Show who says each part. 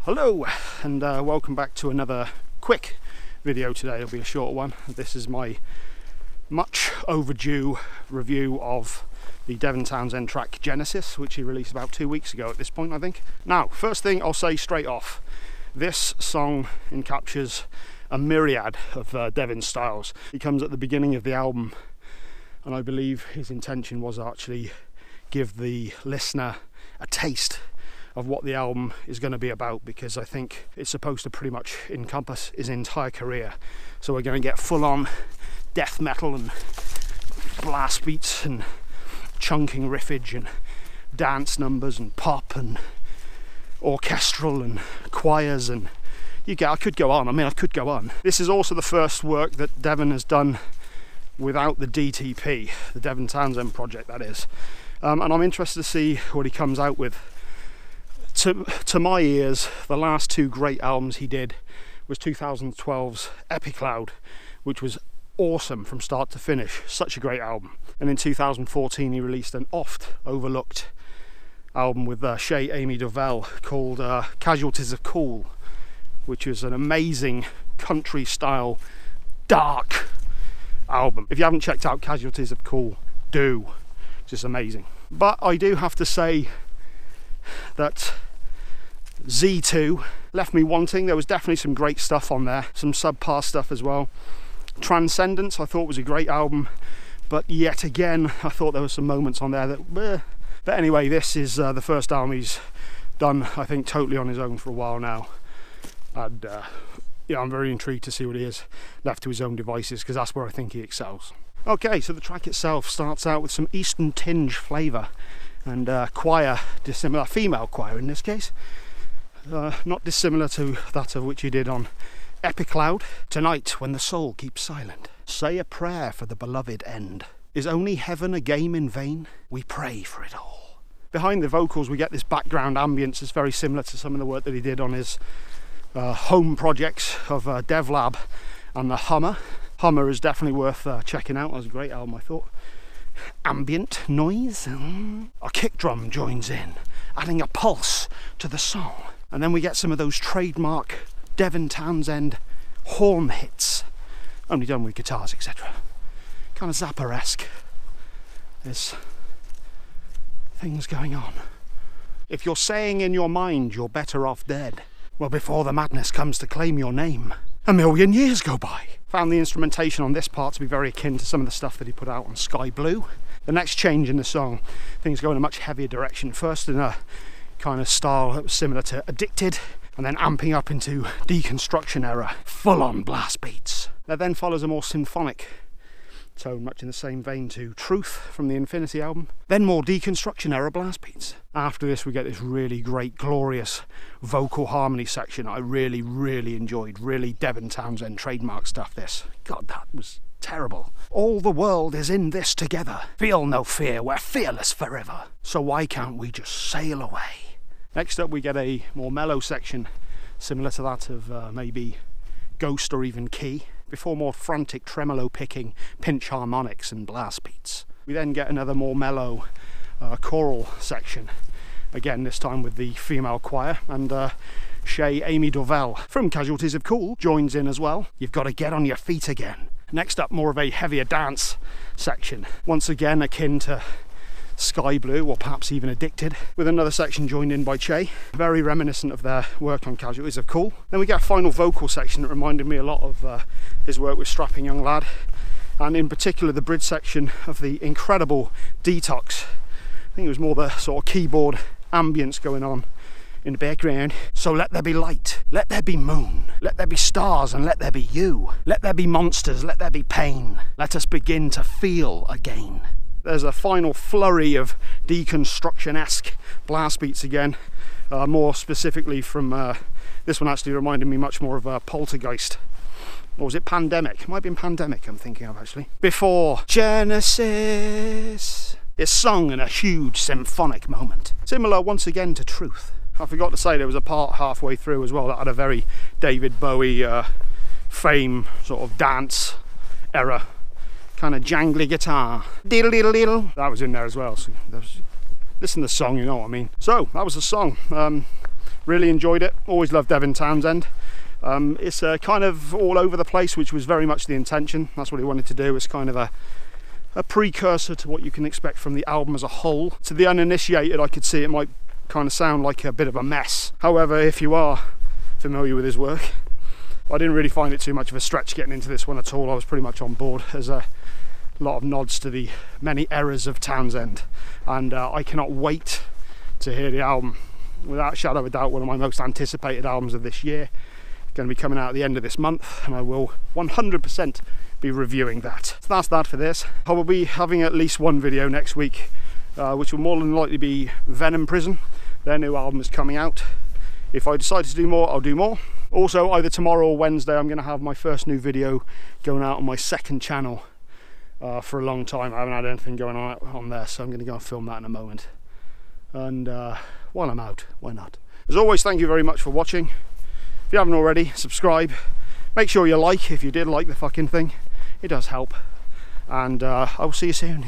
Speaker 1: Hello and welcome back to another quick video today. It'll be a short one. This is my much overdue review of the Devin Townsend track Genesis, which he released about 2 weeks ago at this point, I think. Now, first thing I'll say straight off, this song encaptures a myriad of Devin's styles. He comes at the beginning of the album, and I believe his intention was actually give the listener a taste of what the album is going to be about, because I think it's supposed to pretty much encompass his entire career. So we're going to get full-on death metal and blast beats and chunking riffage and dance numbers and pop and orchestral and choirs, and I could go on. I could go on. This is also the first work that Devin has done without the DTP, the Devin Townsend project, that is. And I'm interested to see what he comes out with. To my ears, the last two great albums he did was 2012's Empath, which was awesome from start to finish, such a great album. And in 2014 he released an oft overlooked album with Shay Amy Dovell called Casualties of Cool, which was an amazing country style dark album. If you haven't checked out Casualties of Cool, do. It's just amazing. But I do have to say that Z2 left me wanting. There was definitely some great stuff on there, some subpar stuff as well. Transcendence I thought was a great album, but yet again I thought there were some moments on there that but anyway, this is the first album he's done, I think, totally on his own for a while now, and yeah, I'm very intrigued to see what he is left to his own devices, because that's where I think he excels. Okay, so the track itself starts out with some Eastern tinge flavour and choir, dissimilar, female choir in this case, not dissimilar to that of which he did on Empath. Tonight, when the soul keeps silent, say a prayer for the beloved end. Is only heaven a game in vain? We pray for it all. Behind the vocals we get this background ambience that's very similar to some of the work that he did on his home projects of DevLab and the Hummer. Hummer is definitely worth checking out. That was a great album, I thought. Ambient noise. A kick drum joins in, adding a pulse to the song. And then we get some of those trademark Devin Townsend horn hits, only done with guitars, etc. Kind of Zappa-esque. There's things going on. If you're saying in your mind you're better off dead, well, before the madness comes to claim your name, 1,000,000 years go by. Found the instrumentation on this part to be very akin to some of the stuff that he put out on Sky Blue. The next change in the song, things go in a much heavier direction. First in a kind of style that was similar to Addicted, and then amping up into Deconstruction era, full-on blast beats. That then follows a more symphonic tone, much in the same vein to Truth from the Infinity album. Then more Deconstruction era blast beats. After this we get this really great, glorious vocal harmony section I really enjoyed. Really Devin Townsend trademark stuff, this. God, that was terrible. All the world is in this together. Feel no fear, we're fearless forever. So why can't we just sail away? Next up we get a more mellow section, similar to that of maybe Ghost or even Key, before more frantic tremolo picking, pinch harmonics and blast beats. We then get another more mellow choral section, again this time with the female choir, and Shay Amy Dovell from Casualties of Cool joins in as well. You've got to get on your feet again. Next up, more of a heavier dance section, once again akin to Sky Blue or perhaps even Addicted, with another section joined in by Che, very reminiscent of their work on Casualties of Cool. Then we get a final vocal section that reminded me a lot of his work with Strapping Young Lad, and in particular the bridge section of the incredible Detox. I think it was more the sort of keyboard ambience going on in the background. So let there be light, let there be moon, let there be stars, and let there be you. Let there be monsters, let there be pain. Let us begin to feel again. There's a final flurry of Deconstruction-esque blast beats again, more specifically from this one actually reminded me much more of Poltergeist. Or was it Pandemic? It might have been Pandemic I'm thinking of actually. Before Genesis, it's sung in a huge symphonic moment. Similar once again to Truth. I forgot to say there was a part halfway through as well that had a very David Bowie fame sort of dance era kind of jangly guitar. Diddle diddle diddle. That was in there as well. So listen to the song, you know what I mean. So that was the song. Really enjoyed it. Always loved Devin Townsend. It's kind of all over the place, which was very much the intention. That's what he wanted to do. It's kind of a precursor to what you can expect from the album as a whole. To the uninitiated, I could see it might kind of sound like a bit of a mess. However, if you are familiar with his work, I didn't really find it too much of a stretch getting into this one at all. I was pretty much on board. There's a lot of nods to the many errors of Townsend, and I cannot wait to hear the album. Without a shadow of a doubt, one of my most anticipated albums of this year. It's going to be coming out at the end of this month, and I will 100% be reviewing that. So that's that for this. I will be having at least one video next week, which will more than likely be Venom Prison. Their new album is coming out. If I decide to do more, I'll do more. Also, either tomorrow or Wednesday, I'm going to have my first new video going out on my second channel for a long time. I haven't had anything going on there, so I'm going to go and film that in a moment. And while I'm out, why not? As always, thank you very much for watching. If you haven't already, subscribe. Make sure you like if you did like the fucking thing. It does help. And I will see you soon.